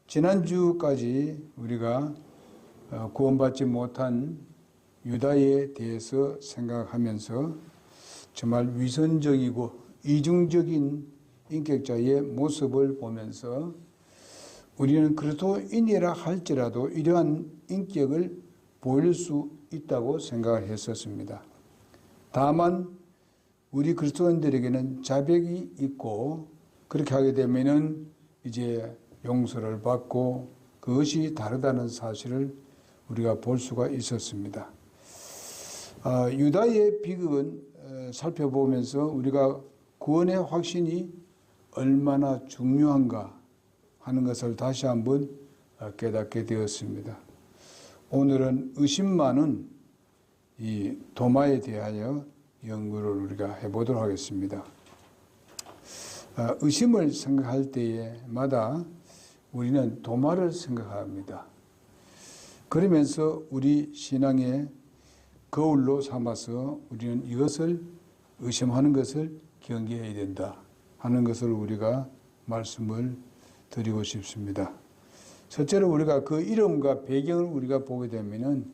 지난주까지 우리가 구원받지 못한 유다에 대해서 생각하면서 정말 위선적이고 이중적인 인격자의 모습을 보면서 우리는 그리스도인이라 할지라도 이러한 인격을 보일 수 있다고 생각을 했었습니다. 다만 우리 그리스도인들에게는 자격이 있고 그렇게 하게 되면은 이제 용서를 받고 그것이 다르다는 사실을 우리가 볼 수가 있었습니다. 유다의 비극은 살펴보면서 우리가 구원의 확신이 얼마나 중요한가 하는 것을 다시 한번 깨닫게 되었습니다. 오늘은 의심 많은 이 도마에 대하여 연구를 우리가 해보도록 하겠습니다. 의심을 생각할 때마다 우리는 도마를 생각합니다. 그러면서 우리 신앙의 거울로 삼아서 우리는 이것을 의심하는 것을 경계해야 된다 하는 것을 우리가 말씀을 드리고 싶습니다. 첫째로 우리가 그 이름과 배경을 우리가 보게 되면은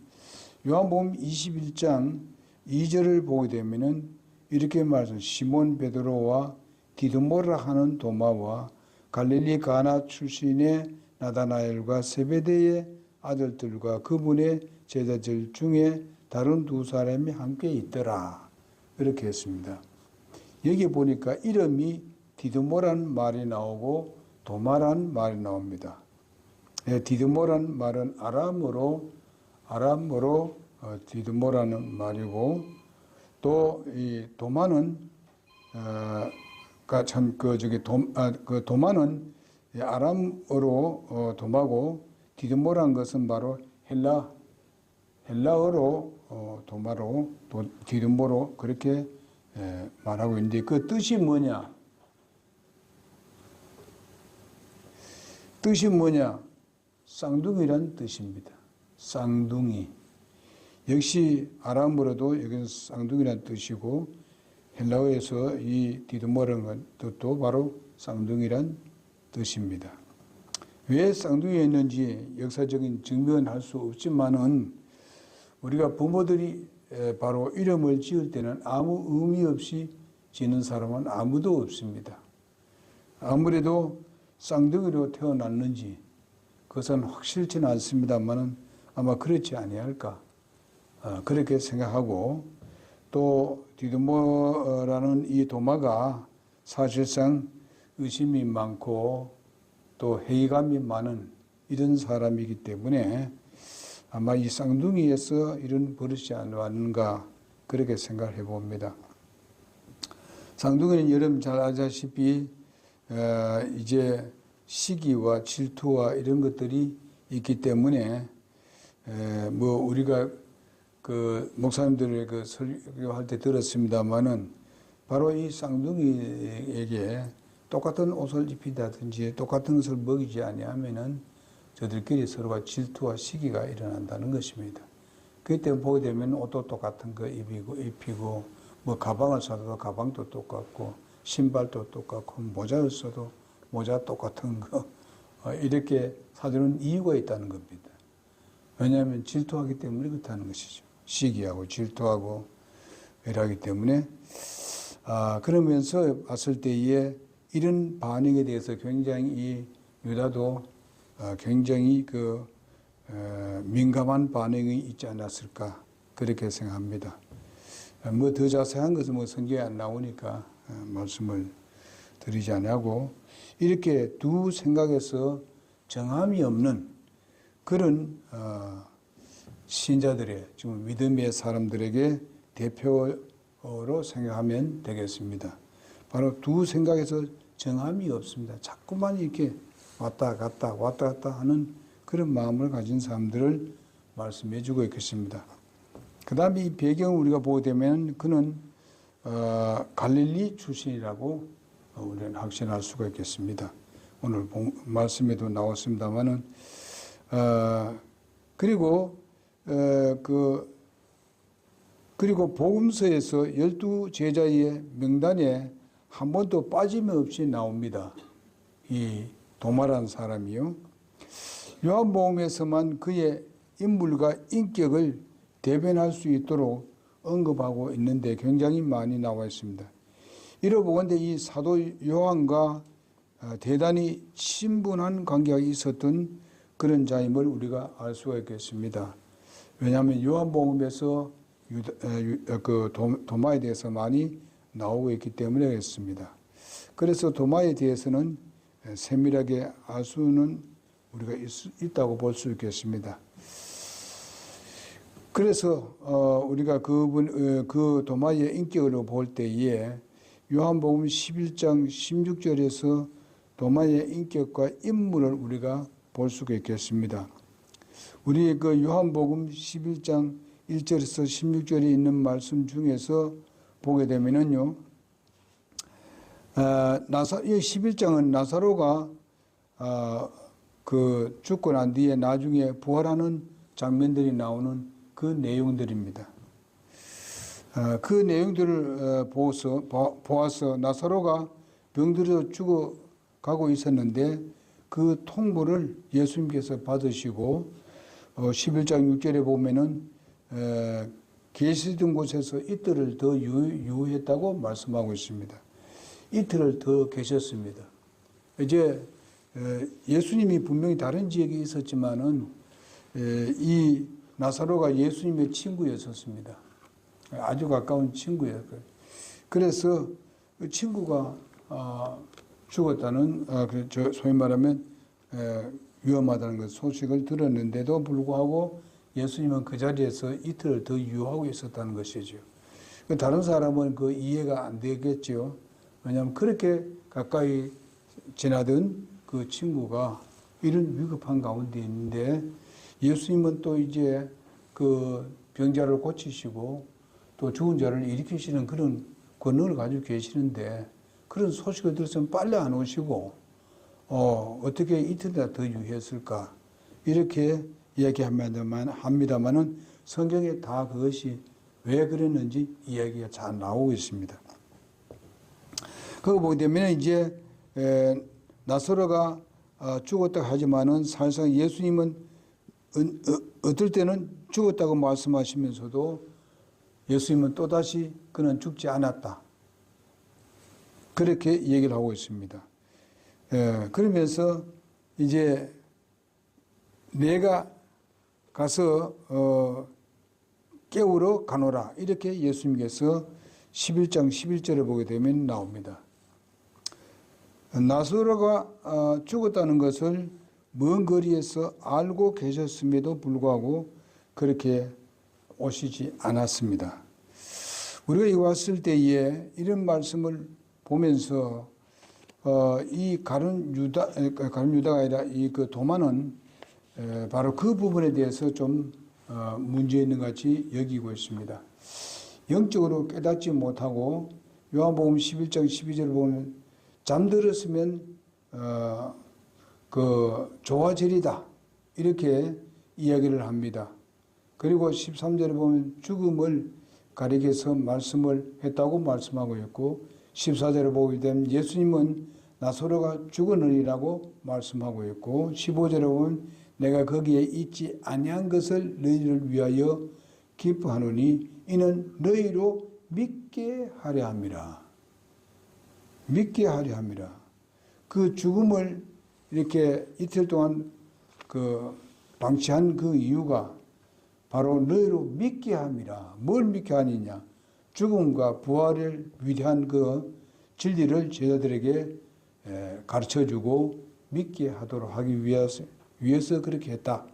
요한복음 21장 2절을 보게 되면은 이렇게 말씀합니다. 시몬 베드로와 디두모라 하는 도마와 갈릴리 가나 출신의 나다나엘과 세베대의 아들들과 그분의 제자들 중에 다른 두 사람이 함께 있더라. 이렇게 했습니다. 여기 보니까 이름이 디두모란 말이 나오고 도마란 말이 나옵니다. 디두모란 말은 아람어로 디두모라는 말이고 또 이 도마는 도마는 아람어로 도마고 디두모란 것은 바로 헬라어로 도마로 디두모로 그렇게 말하고 있는데 그 뜻이 뭐냐? 뜻이 뭐냐? 쌍둥이란 뜻입니다. 쌍둥이. 역시 아람어로도 여기는 쌍둥이란 뜻이고 헬라어에서 이 디두모라는 뜻도 바로 쌍둥이란 뜻입니다. 왜 쌍둥이였는지 역사적인 증명은 할 수 없지만은 우리가 부모들이 바로 이름을 지을 때는 아무 의미 없이 지는 사람은 아무도 없습니다. 아무래도 쌍둥이로 태어났는지 그것은 확실치는 않습니다만은 아마 그렇지 아니할까 그렇게 생각하고 또 디두모라는 이 도마가 사실상 의심이 많고 또 회의감이 많은 이런 사람이기 때문에 아마 이 쌍둥이에서 이런 버릇이 아닌가 그렇게 생각을 해봅니다. 쌍둥이는 여러분 잘 아시다시피 이제 시기와 질투와 이런 것들이 있기 때문에 우리가 그 목사님들의 그 설교할 때 들었습니다만은 바로 이 쌍둥이에게 똑같은 옷을 입힌다든지 똑같은 것을 먹이지 아니하면은 저들끼리 서로가 질투와 시기가 일어난다는 것입니다. 그렇기 때문에 보게 되면 옷도 똑같은 거 입히고 뭐 가방을 사도 가방도 똑같고 신발도 똑같고 모자를 써도 모자 똑같은 거 이렇게 사주는 이유가 있다는 겁니다. 왜냐하면 질투하기 때문에 그렇다는 것이죠. 시기하고 질투하고 이러기 때문에 그러면서 봤을 때에 이런 반응에 대해서 굉장히 이 유다도 굉장히 민감한 반응이 있지 않았을까 그렇게 생각합니다. 뭐 더 자세한 것은 성경에 안 나오니까 말씀을 드리지 않냐고 이렇게 두 생각에서 정함이 없는 그런 신자들의 지금 믿음의 사람들에게 대표로 생각하면 되겠습니다. 바로 두 생각에서 정함이 없습니다. 자꾸만 이렇게 왔다 갔다 하는 그런 마음을 가진 사람들을 말씀해 주고 있겠습니다. 그 다음에 이 배경을 우리가 보게 되면 그는 갈릴리 출신이라고 우리는 확신할 수가 있겠습니다. 오늘 말씀에도 나왔습니다만은 그리고 복음서에서 12제자의 명단에 한 번도 빠짐없이 나옵니다. 이 도마라는 사람이요. 요한복음에서만 그의 인물과 인격을 대변할 수 있도록 언급하고 있는데 굉장히 많이 나와 있습니다. 이로 보건대 이 사도 요한과 대단히 친분한 관계가 있었던 그런 자임을 우리가 알 수가 있겠습니다. 왜냐하면 요한복음에서 도마에 대해서 많이 나오고 있기 때문에 그렇습니다. 그래서 도마에 대해서는 세밀하게 알 수는 우리가 있다고 볼 수 있겠습니다. 그래서 우리가 그 도마의 인격을 볼 때에 요한복음 11장 16절에서 도마의 인격과 인물을 우리가 볼 수가 있겠습니다. 우리 그 요한복음 11장 1절에서 16절에 있는 말씀 중에서 보게 되면은요, 이 11장은 나사로가 그 죽고 난 뒤에 나중에 부활하는 장면들이 나오는 그 내용들입니다. 그 내용들을 보아서 나사로가 병들어 죽어가고 있었는데 그 통보를 예수님께서 받으시고 11장 6절에 보면은 계시던 곳에서 이틀을 더 유효했다고 말씀하고 있습니다. 이틀을 더 계셨습니다. 이제 예수님이 분명히 다른 지역에 있었지만은 이 나사로가 예수님의 친구였었습니다. 아주 가까운 친구였어요. 그래서 그 친구가 죽었다는 소위 말하면 위험하다는 그 소식을 들었는데도 불구하고 예수님은 그 자리에서 이틀을 더 유하고 있었다는 것이죠. 다른 사람은 그 이해가 안 되겠죠. 왜냐하면 그렇게 가까이 지나던 그 친구가 이런 위급한 가운데 있는데 예수님은 또 이제 그 병자를 고치시고 또 죽은 자를 일으키시는 그런 권능을 가지고 계시는데 그런 소식을 들었으면 빨리 안 오시고 어떻게 이틀이나 더 유했을까 이렇게 이야기합니다만은 성경에 다 그것이 왜 그랬는지 이야기가 잘 나오고 있습니다. 그거 보게 되면 이제 나사로가 죽었다고 하지만은 사실상 예수님은 어떨 때는 죽었다고 말씀하시면서도 예수님은 또다시 그는 죽지 않았다. 그렇게 얘기를 하고 있습니다. 그러면서 이제 내가 가서 깨우러 가노라. 이렇게 예수님께서 11장 11절을 보게 되면 나옵니다. 나사로가 죽었다는 것을 먼 거리에서 알고 계셨음에도 불구하고 그렇게 오시지 않았습니다. 우리가 여기 왔을 때에 이런 말씀을 보면서 이 가룟 유다가 아니라 이 그 도마는 바로 그 부분에 대해서 좀 문제 있는 것 같이 여기고 있습니다. 영적으로 깨닫지 못하고 요한복음 11장 12절을 보면 잠들었으면 그 조화절이다 이렇게 이야기를 합니다. 그리고 13절에 보면 죽음을 가리켜서 말씀을 했다고 말씀하고 있고 14절에 보게 되면 예수님은 나사로가 죽었느니라고 말씀하고 있고 15절에 보면 내가 거기에 있지 아니한 것을 너희를 위하여 기뻐하노니 이는 너희로 믿게 하려 함이라. 믿게 하려 함이라. 그 죽음을 이렇게 이틀 동안 그 방치한 그 이유가 바로 너희로 믿게 함이라. 뭘 믿게 하느냐? 죽음과 부활을 위대한 그 진리를 제자들에게 가르쳐주고 믿게 하도록 하기 위해서 그렇게 했다.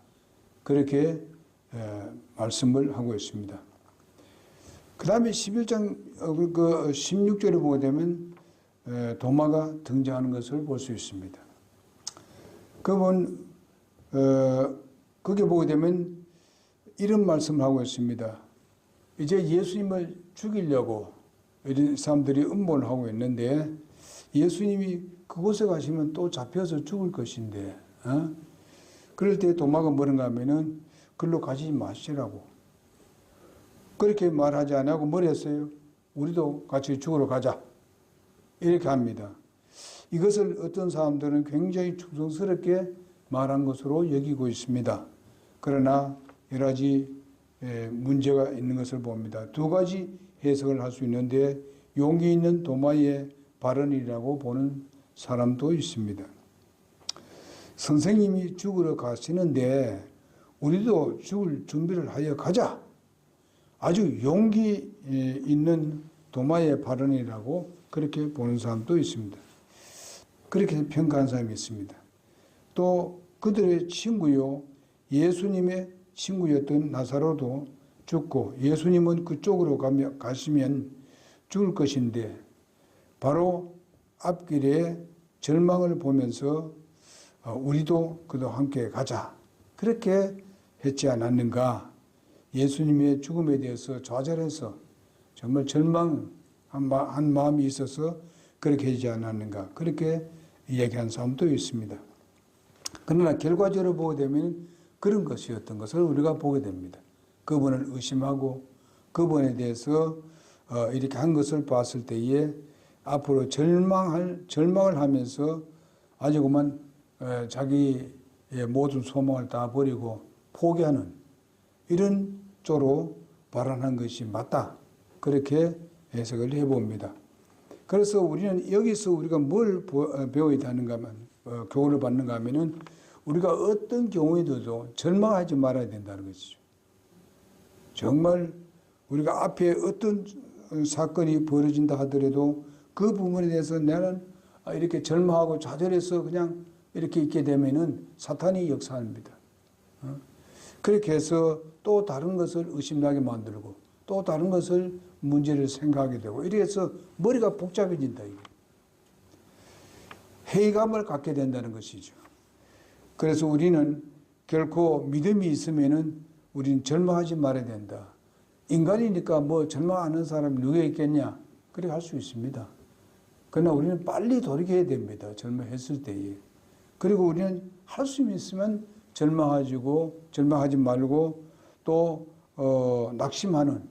그렇게 말씀을 하고 있습니다. 그 다음에 11장 16절에 보게 되면 도마가 등장하는 것을 볼 수 있습니다. 그러면 거기에 보게 되면 이런 말씀을 하고 있습니다. 이제 예수님을 죽이려고 이런 사람들이 음모를 하고 있는데 예수님이 그곳에 가시면 또 잡혀서 죽을 것인데 그럴 때 도마가 뭐는가 하면은 글로 가지 마시라고 그렇게 말하지 않고 뭘 했어요? 우리도 같이 죽으러 가자 이렇게 합니다. 이것을 어떤 사람들은 굉장히 충성스럽게 말한 것으로 여기고 있습니다. 그러나 여러 가지 문제가 있는 것을 봅니다. 두 가지 해석을 할 수 있는데 용기 있는 도마의 발언이라고 보는 사람도 있습니다. 선생님이 죽으러 가시는데 우리도 죽을 준비를 하여 가자. 아주 용기 있는 도마의 발언이라고 그렇게 보는 사람도 있습니다. 그렇게 평가한 사람이 있습니다. 또 그들의 친구요, 예수님의 친구였던 나사로도 죽고 예수님은 그쪽으로 가시면 죽을 것인데 바로 앞길에 절망을 보면서 우리도 그도 함께 가자. 그렇게 했지 않았는가. 예수님의 죽음에 대해서 좌절해서 정말 절망한 마음이 있어서 그렇게 하지 않았는가. 그렇게 이야기한 사람도 있습니다. 그러나 결과적으로 보게 되면 그런 것이었던 것을 우리가 보게 됩니다. 그분을 의심하고 그분에 대해서 이렇게 한 것을 봤을 때에 앞으로 절망을 하면서 아주 그만 자기의 모든 소망을 다 버리고 포기하는 이런 쪽으로 발언한 것이 맞다. 그렇게 해석을 해봅니다. 그래서 우리는 여기서 우리가 뭘 배워야 하는가 하면, 교훈을 받는가 하면은 우리가 어떤 경우에도 절망하지 말아야 된다는 것이죠. 정말 우리가 앞에 어떤 사건이 벌어진다 하더라도 그 부분에 대해서 나는 이렇게 절망하고 좌절해서 그냥 이렇게 있게 되면은 사탄이 역사합니다. 그렇게 해서 또 다른 것을 의심나게 만들고 또 다른 것을 문제를 생각하게 되고 이렇게 해서 머리가 복잡해진다. 이게. 회의감을 갖게 된다는 것이죠. 그래서 우리는 결코 믿음이 있으면은 우리는 절망하지 말아야 된다. 인간이니까 뭐 절망하는 사람이 누가 있겠냐? 그렇게 할 수 있습니다. 그러나 우리는 빨리 돌이켜야 됩니다. 절망했을 때에. 그리고 우리는 할 수 있으면 절망하지 말고 또 낙심하는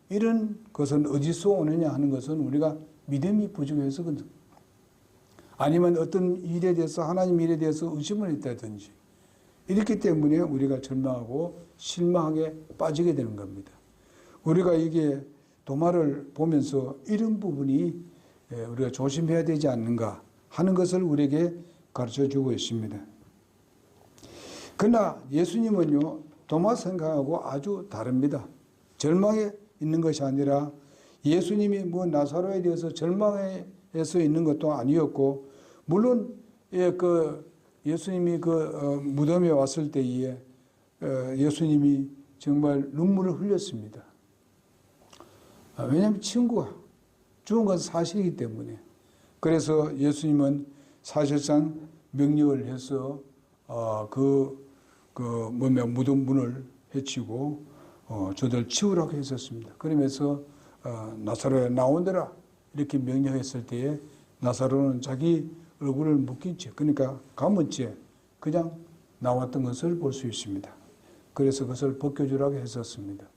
이런 것은 어디서 오느냐 하는 것은 우리가 믿음이 부족해서거든. 아니면 어떤 일에 대해서 하나님 일에 대해서 의심을 했다든지 이렇기 때문에 우리가 절망하고 실망하게 빠지게 되는 겁니다. 우리가 이게 도마를 보면서 이런 부분이 우리가 조심해야 되지 않는가 하는 것을 우리에게 가르쳐주고 있습니다. 그러나 예수님은요, 도마 생각하고 아주 다릅니다. 절망에 있는 것이 아니라 예수님이 뭐 나사로에 대해서 절망해서 있는 것도 아니었고, 물론 예수님이 무덤에 왔을 때에 예수님이 정말 눈물을 흘렸습니다. 왜냐하면 친구가 죽은 건 사실이기 때문에. 그래서 예수님은 사실상 명령을 해서 무덤 문을 헤치고 저들 치우라고 했었습니다. 그러면서 나사로야 나오너라 이렇게 명령했을 때에 나사로는 자기 얼굴을 묶인 채, 그러니까 감은 채 그냥 나왔던 것을 볼 수 있습니다. 그래서 그것을 벗겨주라고 했었습니다.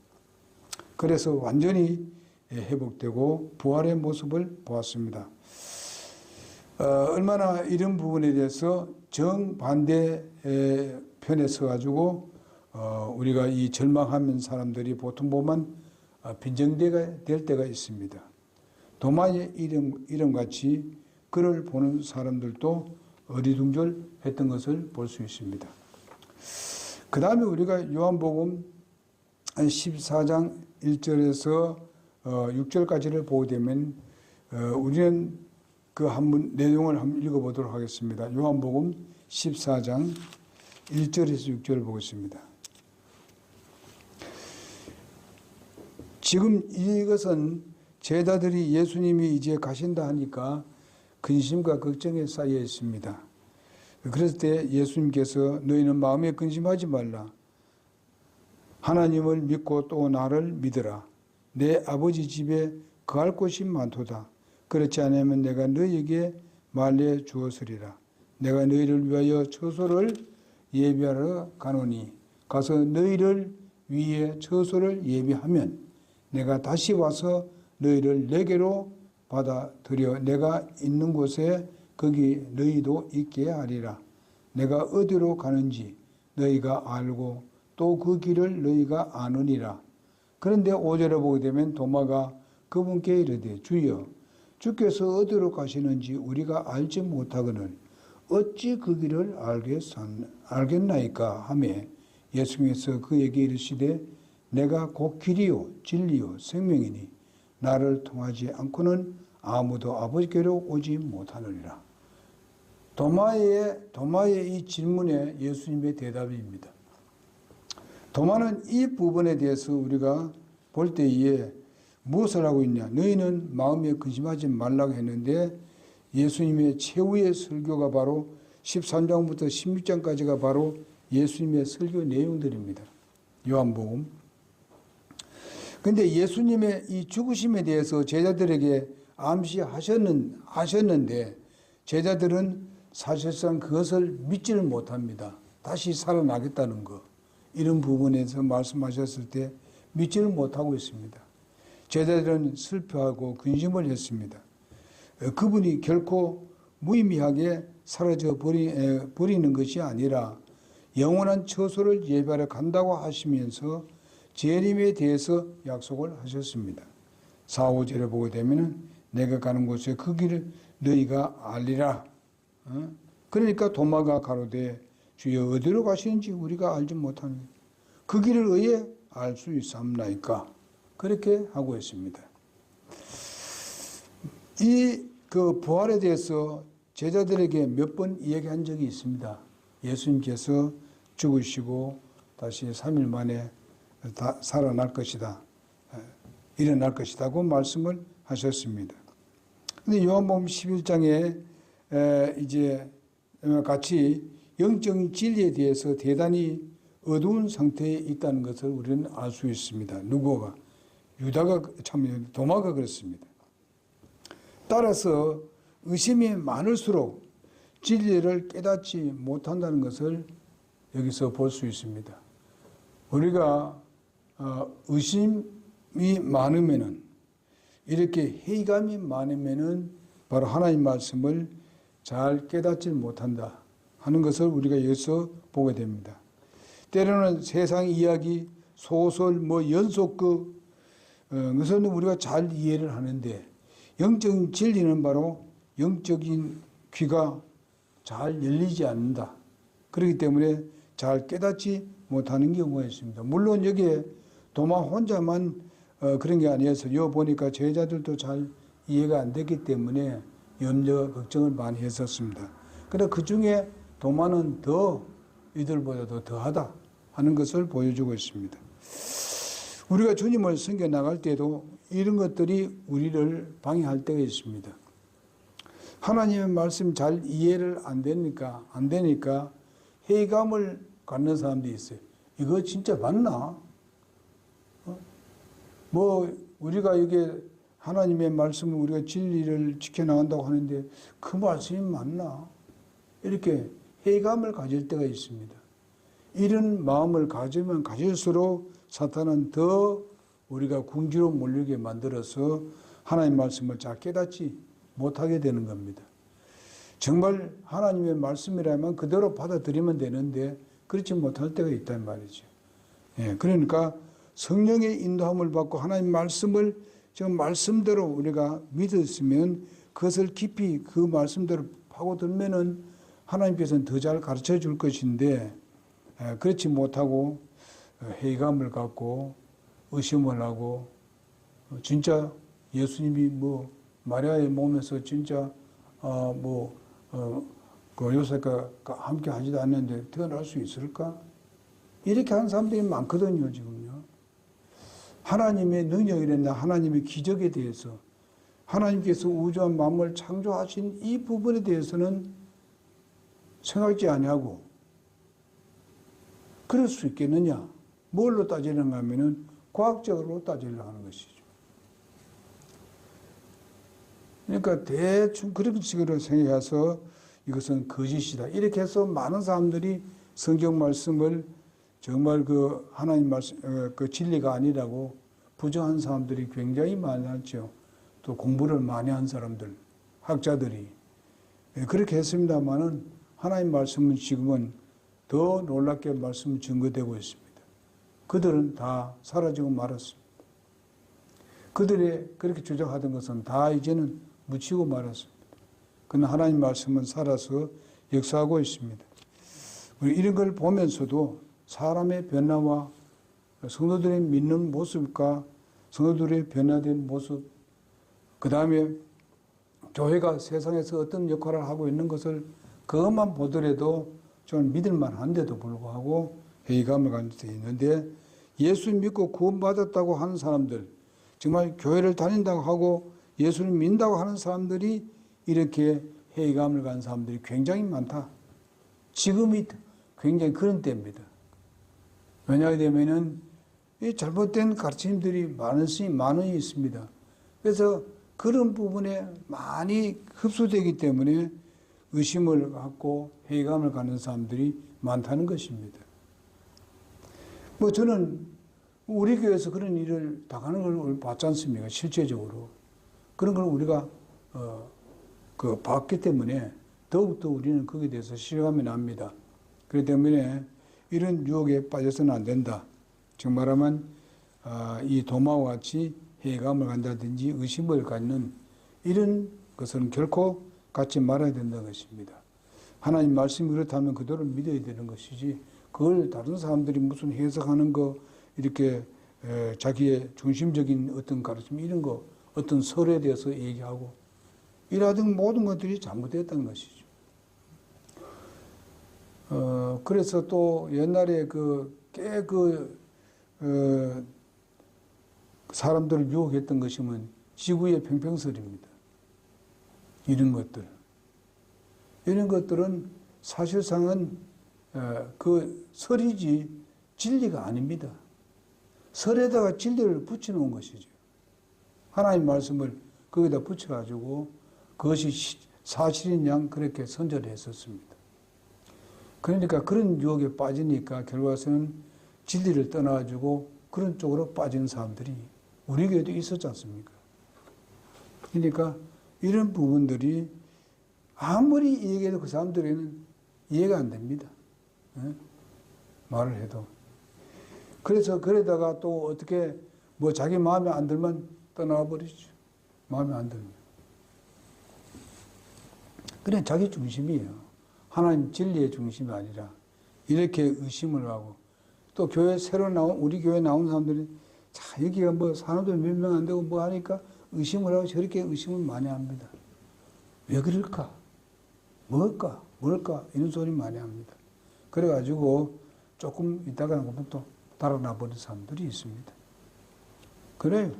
그래서 완전히 회복되고 부활의 모습을 보았습니다. 얼마나 이런 부분에 대해서 정반대 편에 서가지고 우리가 이 절망하는 사람들이 보통 보면 빈정대가 될 때가 있습니다. 도마의 이름같이 그를 보는 사람들도 어리둥절했던 것을 볼 수 있습니다. 그 다음에 우리가 요한복음 14장 1절에서 6절까지를 보게 되면 우리는 그 한번 내용을 한번 읽어보도록 하겠습니다. 요한복음 14장 1절에서 6절을 보겠습니다. 지금 이것은 제자들이 예수님이 이제 가신다 하니까 근심과 걱정에 쌓여 있습니다. 그랬을 때 예수님께서 너희는 마음에 근심하지 말라. 하나님을 믿고 또 나를 믿으라. 내 아버지 집에 거할 곳이 많도다. 그렇지 않으면 내가 너희에게 말해 주었으리라. 내가 너희를 위하여 처소를 예비하러 가노니 가서 너희를 위해 처소를 예비하면 내가 다시 와서 너희를 내게로 받아들여 내가 있는 곳에 거기 너희도 있게 하리라. 내가 어디로 가는지 너희가 알고 또 그 길을 너희가 아느니라. 그런데 5절에 보게 되면 도마가 그분께 이르되 주여 주께서 어디로 가시는지 우리가 알지 못하거늘 어찌 그 길을 알겠나이까 하매 예수님께서 그에게 이르시되 내가 곧 길이요 진리요 생명이니 나를 통하지 않고는 아무도 아버지께로 오지 못하느니라. 도마의 이 질문에 예수님의 대답입니다. 도마는 이 부분에 대해서 우리가 볼 때에 무엇을 하고 있냐? 너희는 마음에 근심하지 말라고 했는데 예수님의 최후의 설교가 바로 13장부터 16장까지가 바로 예수님의 설교 내용들입니다. 요한복음. 그런데 예수님의 이 죽으심에 대해서 제자들에게 암시하셨는데 제자들은 사실상 그것을 믿지를 못합니다. 다시 살아나겠다는 것. 이런 부분에서 말씀하셨을 때 믿지를 못하고 있습니다. 제자들은 슬퍼하고 근심을 했습니다. 그분이 결코 무의미하게 사라져 버리는 것이 아니라 영원한 처소를 예배하러 간다고 하시면서 재림에 대해서 약속을 하셨습니다. 4, 5절에 보게 되면 내가 가는 곳에 그 길을 너희가 알리라. 그러니까 도마가 가로되 주여 어디로 가시는지 우리가 알지 못하는 그 길을 의해 알 수 있사옵나이까. 그렇게 하고 있습니다. 그 부활에 대해서 제자들에게 몇 번 이야기한 적이 있습니다. 예수님께서 죽으시고 다시 3일 만에 살아날 것이다. 일어날 것이다고 말씀을 하셨습니다. 근데 요한복음 11장에 이제 같이 영적인 진리에 대해서 대단히 어두운 상태에 있다는 것을 우리는 알 수 있습니다. 누구가? 유다가 참 도마가 그렇습니다. 따라서 의심이 많을수록 진리를 깨닫지 못한다는 것을 여기서 볼 수 있습니다. 우리가 의심이 많으면은 이렇게 회의감이 많으면은 바로 하나님 말씀을 잘 깨닫지 못한다 하는 것을 우리가 여기서 보게 됩니다. 때로는 세상 이야기, 소설, 연속극, 그것은 우리가 잘 이해를 하는데 영적인 진리는 바로 영적인 귀가 잘 열리지 않는다. 그렇기 때문에 잘 깨닫지 못하는 경우가 있습니다. 물론 여기에 도마 혼자만 그런 게 아니어서 여기 보니까 제자들도 잘 이해가 안 됐기 때문에 염려, 걱정을 많이 했었습니다. 그러나 그 중에 도마는 더 이들보다도 더하다 하는 것을 보여주고 있습니다. 우리가 주님을 섬겨 나갈 때도 이런 것들이 우리를 방해할 때가 있습니다. 하나님의 말씀 잘 이해를 안 되니까 회의감을 갖는 사람들이 있어요. 이거 진짜 맞나? 우리가 이게 하나님의 말씀을 우리가 진리를 지켜나간다고 하는데 그 말씀이 맞나? 이렇게 회의감을 가질 때가 있습니다. 이런 마음을 가지면 가질수록 사탄은 더 우리가 궁지로 몰리게 만들어서 하나님의 말씀을 잘 깨닫지 못하게 되는 겁니다. 정말 하나님의 말씀이라면 그대로 받아들이면 되는데 그렇지 못할 때가 있단 말이죠. 그러니까 성령의 인도함을 받고 하나님 말씀을 지금 말씀대로 우리가 믿었으면 그것을 깊이 그 말씀대로 파고들면은 하나님께서는 더 잘 가르쳐 줄 것인데 그렇지 못하고 회의감을 갖고 의심을 하고 진짜 예수님이 마리아의 몸에서 진짜 요셉과 함께 하지도 않는데 태어날 수 있을까? 이렇게 하는 사람들이 많거든요, 지금요. 하나님의 능력이랬나 하나님의 기적에 대해서 하나님께서 우주와 만물을 창조하신 이 부분에 대해서는 생각지 아니하고 그럴 수 있겠느냐? 뭘로 따지는가 하면은 과학적으로 따지려고 하는 것이죠. 그러니까 대충 그런 식으로 생각해서 이것은 거짓이다. 이렇게 해서 많은 사람들이 성경 말씀을 정말 그 하나님 말씀, 그 진리가 아니라고 부정한 사람들이 굉장히 많았죠. 또 공부를 많이 한 사람들, 학자들이. 그렇게 했습니다만은 하나님 말씀은 지금은 더 놀랍게 말씀 증거되고 있습니다. 그들은 다 사라지고 말았습니다. 그들이 그렇게 주장하던 것은 다 이제는 묻히고 말았습니다. 그러나 하나님 말씀은 살아서 역사하고 있습니다. 우리 이런 걸 보면서도 사람의 변화와 성도들의 믿는 모습과 성도들의 변화된 모습, 그 다음에 교회가 세상에서 어떤 역할을 하고 있는 것을 그것만 보더라도 좀 믿을만 한데도 불구하고 회의감을 가질 수 있는데, 예수 믿고 구원받았다고 하는 사람들, 정말 교회를 다닌다고 하고 예수를 믿는다고 하는 사람들이 이렇게 회의감을 가진 사람들이 굉장히 많다. 지금이 굉장히 그런 때입니다. 왜냐하면은 이 잘못된 가르침들이 많이 있습니다. 그래서 그런 부분에 많이 흡수되기 때문에 의심을 갖고 회의감을 갖는 사람들이 많다는 것입니다. 뭐 저는 우리 교회에서 그런 일을 당하는 걸 봤지 않습니까? 실제적으로. 그런 걸 우리가 봤기 때문에 더욱더 우리는 거기에 대해서 실감이 납니다. 그렇기 때문에 이런 유혹에 빠져서는 안 된다. 즉 말하면 이 도마와 같이 회의감을 갖는다든지 의심을 갖는 이런 것은 결코 갖지 말아야 된다는 것입니다. 하나님 말씀이 그렇다면 그대로 믿어야 되는 것이지, 그걸 다른 사람들이 무슨 해석하는 거, 이렇게 자기의 중심적인 어떤 가르침 이런 거, 어떤 설에 대해서 얘기하고 이러한 모든 것들이 잘못됐다는 것이죠. 그래서 또 옛날에 사람들을 유혹했던 것이면 지구의 평평설입니다. 이런 것들은 사실상은 그 설이지 진리가 아닙니다. 설에다가 진리를 붙여놓은 것이죠. 하나님 말씀을 거기다 붙여가지고 그것이 사실인 양 그렇게 선전을 했었습니다. 그러니까 그런 유혹에 빠지니까 결과적으로는 진리를 떠나가지고 그런 쪽으로 빠지는 사람들이 우리 교회도 있었지 않습니까? 그러니까 이런 부분들이 아무리 얘기해도 그 사람들에게는 이해가 안 됩니다. 말을 해도. 그래서 그러다가 또 어떻게 뭐 자기 마음에 안 들면 떠나와 버리죠. 마음에 안 들면. 그냥 자기 중심이에요. 하나님 진리의 중심이 아니라 이렇게 의심을 하고, 또 교회 새로 우리 교회 나온 사람들이 자, 여기가 뭐 사람들 몇 명 안 되고 뭐 하니까 의심을 하고 저렇게 의심을 많이 합니다. 왜 그럴까? 뭘까? 이런 소리 많이 합니다. 그래가지고 조금 있다가 또 달아나 버린 사람들이 있습니다. 그래요.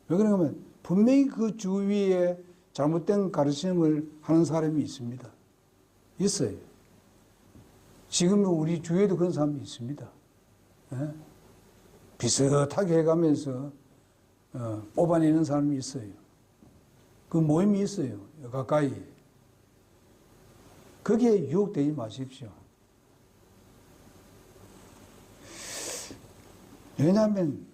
왜 그러냐면 분명히 그 주위에 잘못된 가르침을 하는 사람이 있습니다. 있어요. 지금 우리 주위에도 그런 사람이 있습니다. 예? 비슷하게 해가면서 뽑아내는 사람이 있어요. 그 모임이 있어요. 가까이. 거기에 유혹되지 마십시오. 왜냐하면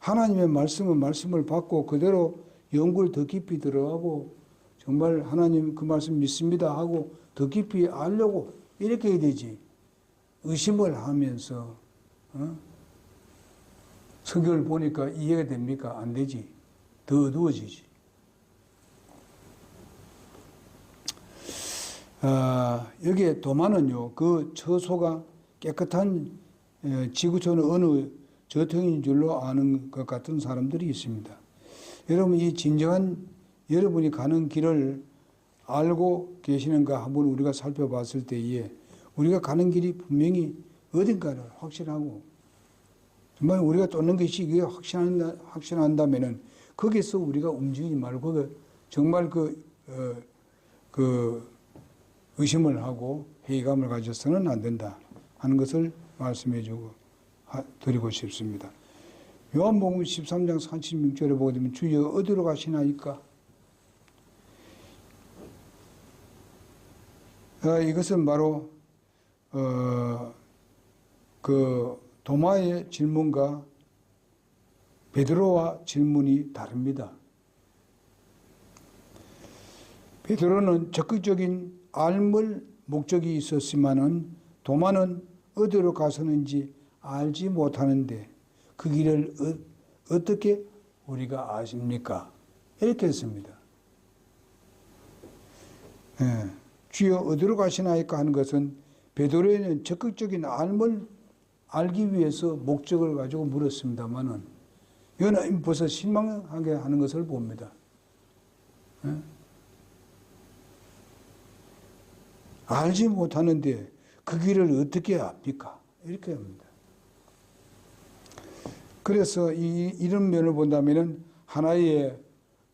하나님의 말씀을 받고 그대로 연구를 더 깊이 들어가고 정말 하나님 그 말씀 믿습니다 하고 더 깊이 알려고 이렇게 해야 되지. 의심을 하면서 성경을 보니까 이해가 됩니까? 안 되지. 더 어두워지지. 여기에 도마는요, 그 처소가 깨끗한 지구촌의 어느 저통인 줄로 아는 것 같은 사람들이 있습니다. 여러분, 이 진정한 여러분이 가는 길을 알고 계시는가 한번 우리가 살펴봤을 때에 우리가 가는 길이 분명히 어딘가를 확신하고 정말 우리가 쫓는 것이 이게 확신한다면은 거기서 우리가 움직이지 말고 정말 의심을 하고 회의감을 가져서는 안 된다 하는 것을 말씀해 주고 드리고 싶습니다. 요한복음 13장 36절에 보게 되면 주여 어디로 가시나이까? 이것은 바로 도마의 질문과 베드로와 질문이 다릅니다. 베드로는 적극적인 앓을 목적이 있었지만은 도마는 어디로 가서는지 알지 못하는데 그 길을 어떻게 우리가 아십니까? 이렇게 했습니다. 예, 주여 어디로 가시나이까 하는 것은 베드로에는 적극적인 앓을 알기 위해서 목적을 가지고 물었습니다만은 이거는 벌써 실망하게 하는 것을 봅니다. 예? 알지 못하는데 그 길을 어떻게 압니까? 이렇게 합니다. 그래서 이런 면을 본다면은 하나의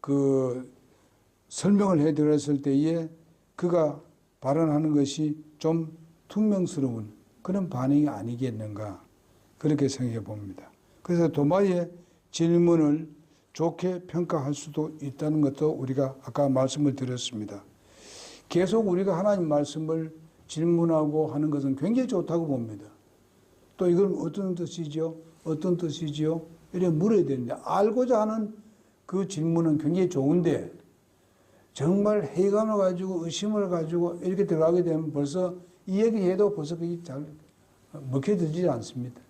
그 설명을 해드렸을 때에 그가 발언하는 것이 좀 퉁명스러운 그런 반응이 아니겠는가 그렇게 생각해 봅니다. 그래서 도마의 질문을 좋게 평가할 수도 있다는 것도 우리가 아까 말씀을 드렸습니다. 계속 우리가 하나님 말씀을 질문하고 하는 것은 굉장히 좋다고 봅니다. 또 이건 어떤 뜻이죠? 어떤 뜻이죠? 이렇게 물어야 되는데 알고자 하는 그 질문은 굉장히 좋은데 정말 회의감을 가지고 의심을 가지고 이렇게 들어가게 되면 벌써 이 얘기해도 벌써 그게 잘 먹혀들지 않습니다.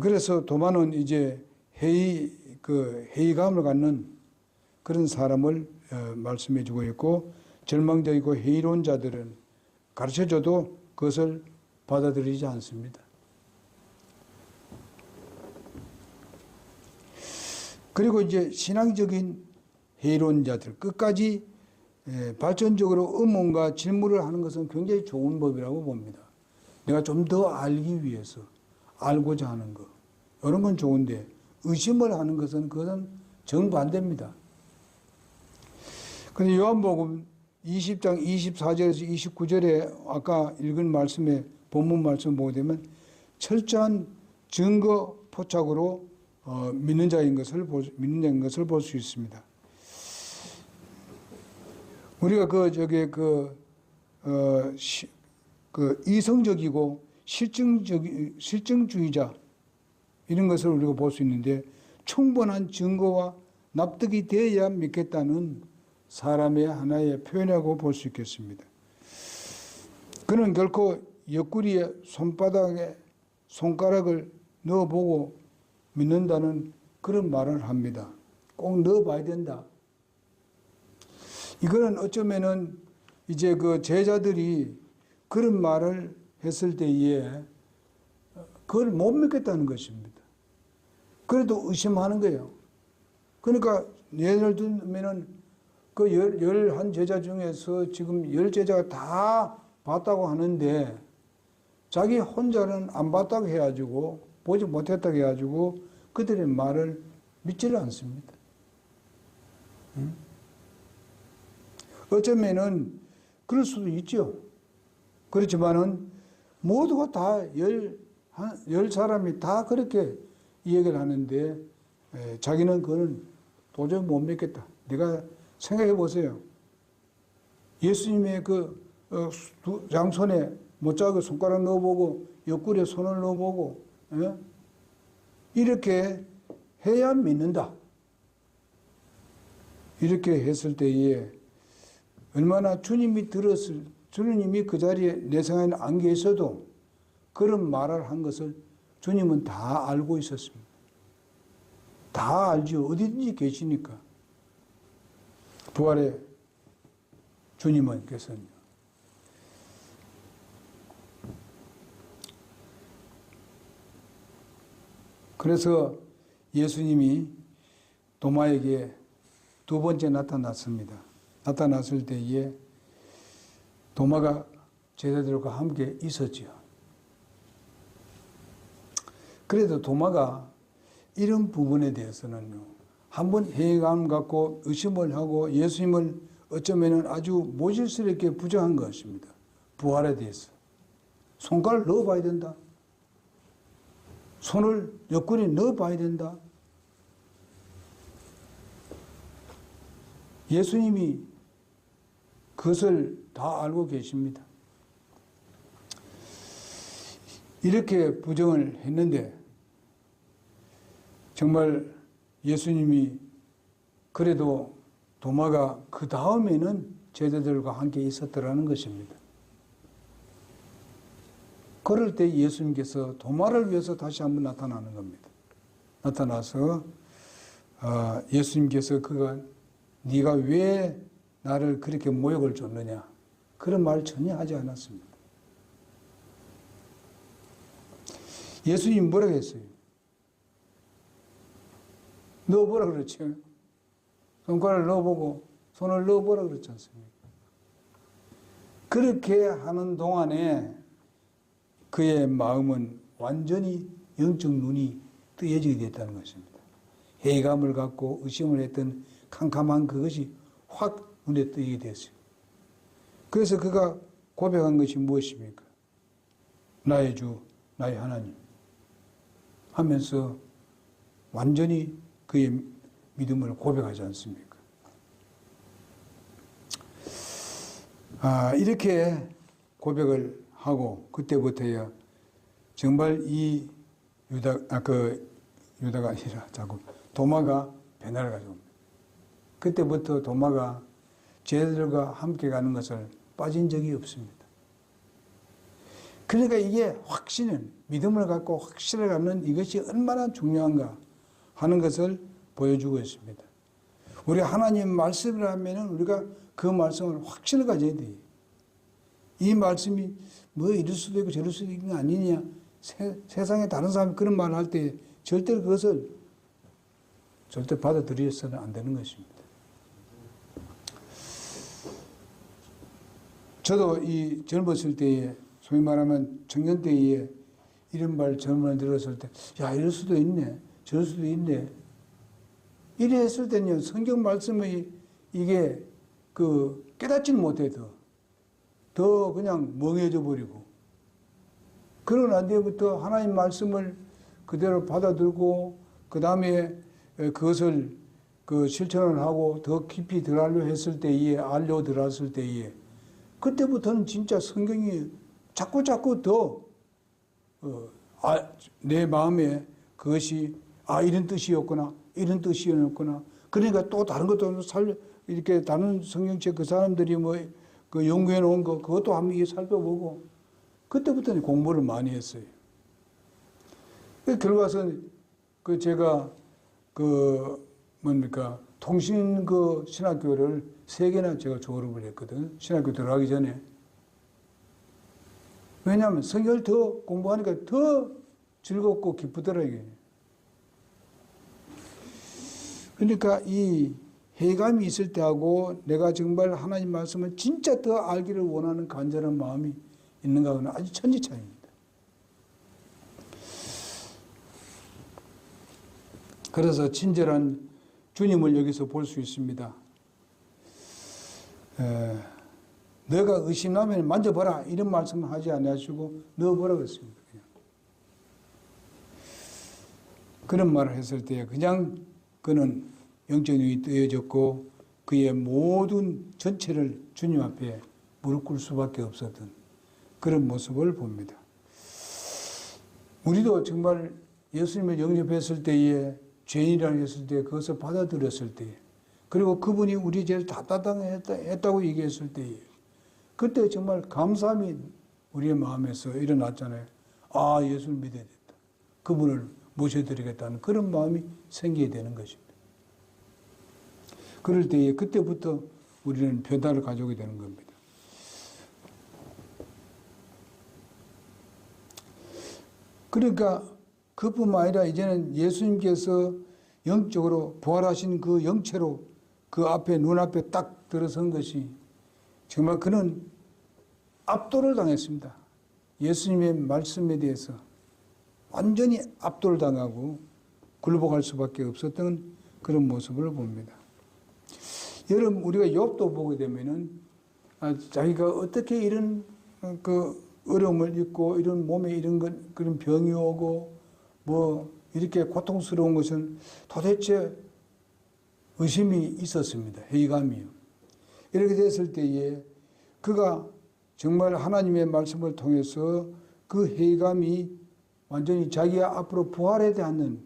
그래서 도마는 이제 회의감을 갖는 그런 사람을 말씀해 주고 있고 절망적이고 회의로운 자들은 가르쳐줘도 그것을 받아들이지 않습니다. 그리고 이제 신앙적인 회의로운 자들 끝까지 발전적으로 의문과 질문을 하는 것은 굉장히 좋은 법이라고 봅니다. 내가 좀 더 알기 위해서 알고자 하는 것 이런 건 좋은데 의심을 하는 것은 그것은 정반대입니다. 그런데 요한복음 20장 24절에서 29절에 아까 읽은 말씀에 본문 말씀 보게 되면 철저한 증거 포착으로 믿는 자인 것을 볼 수 있습니다. 우리가 이성적이고 실증주의자 이런 것을 우리가 볼 수 있는데 충분한 증거와 납득이 되어야 믿겠다는 사람의 하나의 표현이라고 볼 수 있겠습니다. 그는 결코 옆구리에 손바닥에 손가락을 넣어보고 믿는다는 그런 말을 합니다. 꼭 넣어봐야 된다. 이거는 어쩌면은 이제 그 제자들이 그런 말을 했을 때에 그걸 못 믿겠다는 것입니다. 그래도 의심하는 거예요. 그러니까 예를 들면은 그 11 제자 중에서 지금 10 제자가 다 봤다고 하는데 자기 혼자는 안 봤다고 해가지고 보지 못했다고 해가지고 그들의 말을 믿지를 않습니다. 어쩌면은 그럴 수도 있죠. 그렇지만은 모두가 다 10 사람이 다 그렇게 이야기를 하는데 자기는 그거는 도저히 못 믿겠다. 내가 생각해 보세요. 예수님의 그 양손에 못자고 손가락 넣어보고 옆구리에 손을 넣어보고 이렇게 해야 믿는다. 이렇게 했을 때에 얼마나 주님이 그 자리에 내 생각에는 안 계셔도 그런 말을 한 것을 주님은 다 알고 있었습니다. 다 알죠. 어디든지 계시니까. 부활의 주님께서는요. 그래서 예수님이 도마에게 두 번째 나타났습니다. 나타났을 때에 도마가 제자들과 함께 있었지요. 그래도 도마가 이런 부분에 대해서는요, 한번 회의감 갖고 의심을 하고 예수님을 어쩌면 아주 모질스럽게 부정한 것입니다. 부활에 대해서. 손가락을 넣어봐야 된다. 손을 옆구리에 넣어봐야 된다. 예수님이 그것을 다 알고 계십니다. 이렇게 부정을 했는데 정말 예수님이 그래도 도마가 그 다음에는 제자들과 함께 있었더라는 것입니다. 그럴 때 예수님께서 도마를 위해서 다시 한번 나타나는 겁니다. 나타나서 예수님께서 네가 왜 나를 그렇게 모욕을 줬느냐 그런 말 전혀 하지 않았습니다. 예수님이 뭐라고 했어요? 넣어보라 그랬죠. 손가락을 넣어보고 손을 넣어보라 그랬지 않습니까? 그렇게 하는 동안에 그의 마음은 완전히 영적 눈이 뜨여지게 됐다는 것입니다. 회의감을 갖고 의심을 했던 캄캄한 그것이 확 눈에 뜨이게 됐어요. 그래서 그가 고백한 것이 무엇입니까? 나의 주, 나의 하나님 하면서 완전히 그의 믿음을 고백하지 않습니까? 이렇게 고백을 하고 그때부터야 정말 이 유다가 아니라 자꾸 도마가 변화를 가져옵니다. 그때부터 도마가 제자들과 함께 가는 것을 빠진 적이 없습니다. 그러니까 이게 확신은 믿음을 갖고 확신을 갖는 이것이 얼마나 중요한가 하는 것을 보여주고 있습니다. 우리 하나님 말씀을 하면은 우리가 그 말씀을 확신을 가져야 돼요. 이 말씀이 뭐 이럴 수도 있고 저럴 수도 있는 거 아니냐. 세상에 다른 사람이 그런 말을 할 때 절대로 그것을 절대 받아들여서는 안 되는 것입니다. 저도 이 젊었을 때에 소위 말하면 청년 때에 이런 말 저런 말 들었을 때 야 이럴 수도 있네 저럴 수도 있네 이래 했을 때는 성경 말씀의 이게 깨닫지는 못해 더 그냥 멍해져 버리고 그러나 뒤부터 하나님 말씀을 그대로 받아들고 그 다음에 그것을 실천을 하고 더 깊이 들어가려 했을 때에 알려 들어왔을 때에 그때부터는 진짜 성경이 자꾸 더 내 마음에 그것이 이런 뜻이었구나 이런 뜻이었구나 그러니까 또 다른 것도 이렇게 다른 성경책 그 사람들이 연구해 놓은 거 그것도 한번 살펴보고 그때부터는 공부를 많이 했어요. 결과서 제가 통신 신학교를 3개나 제가 졸업을 했거든. 신학교 들어가기 전에. 왜냐하면 성경을 더 공부하니까 더 즐겁고 기쁘더라 이게. 그러니까 이 회의감이 있을 때하고 내가 정말 하나님 말씀을 진짜 더 알기를 원하는 간절한 마음이 있는가 하는 아주 천지 차이입니다. 그래서 친절한 주님을 여기서 볼 수 있습니다. 너가 의심하면 만져봐라 이런 말씀을 하지 않으시고 넣어보라 그랬습니다. 그런 말을 했을 때 그냥 그는 영적 눈이 뜨여졌고 그의 모든 전체를 주님 앞에 무릎 꿇을 수밖에 없었던 그런 모습을 봅니다. 우리도 정말 예수님을 영접했을 때에 죄인이라고 했을 때 그것을 받아들였을 때 그리고 그분이 우리 죄를 다担당했다고 얘기했을 때에 그때 정말 감사함이 우리의 마음에서 일어났잖아요. 예수를 믿어야 된다. 그분을 모셔드리겠다는 그런 마음이 생기게 되는 것입니다. 그럴 때에 그때부터 우리는 변화를 가져오게 되는 겁니다. 그러니까 그뿐만 아니라 이제는 예수님께서 영적으로 부활하신 그 영체로 그 앞에 눈앞에 딱 들어선 것이 정말 그는 압도를 당했습니다. 예수님의 말씀에 대해서 완전히 압도를 당하고 굴복할 수밖에 없었던 그런 모습을 봅니다. 여러분 우리가 욥도 보게 되면은 자기가 어떻게 이런 어려움을 입고 이런 몸에 이런 그런 병이 오고 이렇게 고통스러운 것은 도대체 의심이 있었습니다. 회의감이요. 이렇게 됐을 때에 그가 정말 하나님의 말씀을 통해서 그 회의감이 완전히 자기 앞으로 부활에 대한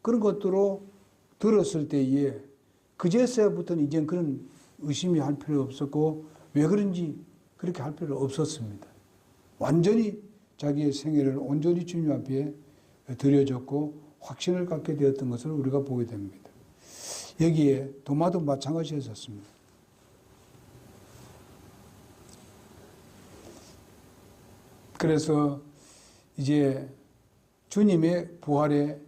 그런 것들로 들었을 때에 그제서부터는 이제 그런 의심이 할 필요 없었고 왜 그런지 그렇게 할 필요 없었습니다. 완전히 자기의 생애를 온전히 주님 앞에 드려졌고 확신을 갖게 되었던 것을 우리가 보게 됩니다. 여기에 도마도 마찬가지였었습니다. 그래서 이제 주님의 부활에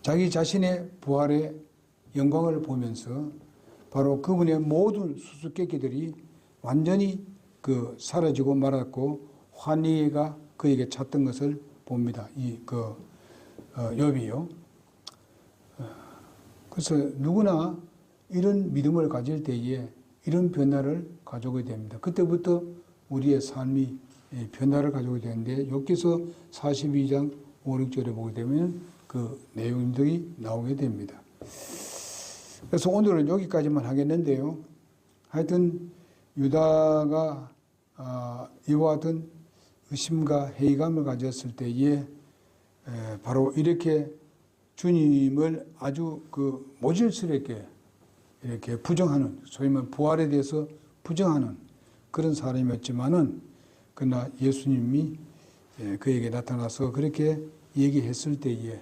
자기 자신의 부활의 영광을 보면서 바로 그분의 모든 수수께끼들이 완전히 사라지고 말았고 환희가 그에게 찼던 것을 봅니다. 욥이요. 그래서 누구나 이런 믿음을 가질 때에 이런 변화를 가져오게 됩니다. 그때부터 우리의 삶이 변화를 가져오게 되는데 욥기서 42장 5, 6절에 보게 되면 그 내용들이 나오게 됩니다. 그래서 오늘은 여기까지만 하겠는데요. 하여튼 유다가 이와 같은 의심과 회의감을 가졌을 때에 바로 이렇게 주님을 아주 모질스럽게 이렇게 부정하는, 소위 말하면 부활에 대해서 부정하는 그런 사람이었지만은 그러나 예수님이 그에게 나타나서 그렇게 얘기했을 때에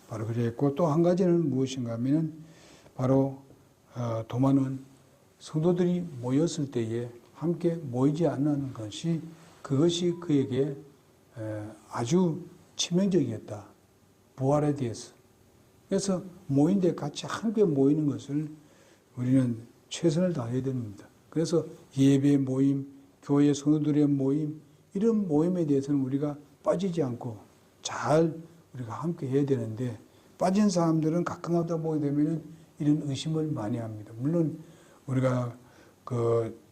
바로 그랬고, 또 한 가지는 무엇인가 하면은 바로 도마는 성도들이 모였을 때에 함께 모이지 않는 것이 그것이 그에게 아주 치명적이었다. 부활에 대해서. 그래서 모인 데 같이 함께 모이는 것을 우리는 최선을 다해야 됩니다. 그래서 예배 모임, 교회 성도들의 모임, 이런 모임에 대해서는 우리가 빠지지 않고 잘 우리가 함께 해야 되는데, 빠진 사람들은 가끔 하다 보게 되면 이런 의심을 많이 합니다. 물론 우리가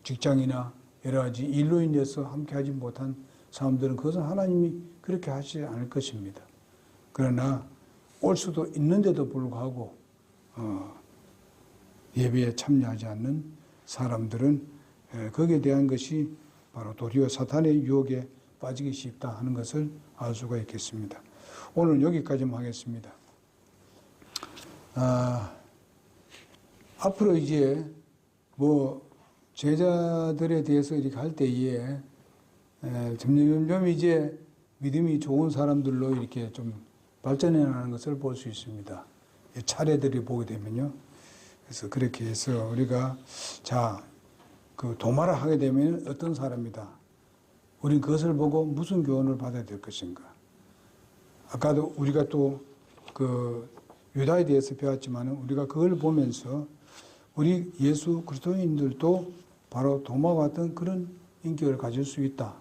직장이나 여러 가지 일로 인해서 함께 하지 못한 사람들은 그것은 하나님이 그렇게 하시지 않을 것입니다. 그러나 올 수도 있는데도 불구하고 예배에 참여하지 않는 사람들은 거기에 대한 것이 바로 도리어 사탄의 유혹에 빠지기 쉽다 하는 것을 알 수가 있겠습니다. 오늘 여기까지만 하겠습니다. 앞으로 이제 제자들에 대해서 이렇게 할 때에 점점 이제 믿음이 좋은 사람들로 이렇게 좀 발전해 나가는 것을 볼 수 있습니다. 차례들이 보게 되면요. 그래서 그렇게 해서 우리가 도마를 하게 되면 어떤 사람이다. 우리는 그것을 보고 무슨 교훈을 받아야 될 것인가. 아까도 우리가 또 유다에 대해서 배웠지만 우리가 그걸 보면서 우리 예수 그리스도인들도 바로 도마와 같은 그런 인격을 가질 수 있다.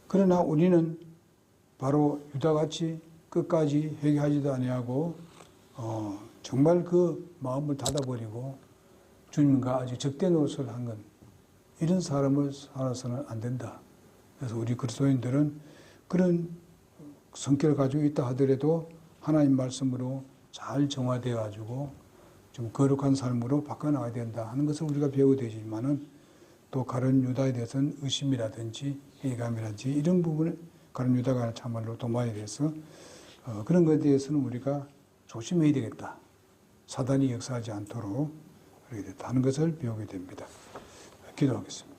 그러나 우리는 바로 유다같이 끝까지 회개하지도 아니하고 정말 그 마음을 닫아버리고 주님과 아주 적대 노릇을 한 건 이런 사람을 살아서는 안 된다. 그래서 우리 그리스도인들은 그런 성격을 가지고 있다 하더라도 하나님 말씀으로 잘 정화되어 가지고 좀 거룩한 삶으로 바꿔나가야 된다 하는 것을 우리가 배우게 되지만은, 또 가룟 유다에 대해서는 의심이라든지 회의감이라든지 이런 부분을 가룟 유다가 참말로 도마에 대해서 그런 것에 대해서는 우리가 조심해야 되겠다. 사단이 역사하지 않도록 그렇게 됐다 하는 것을 배우게 됩니다. 기도하겠습니다.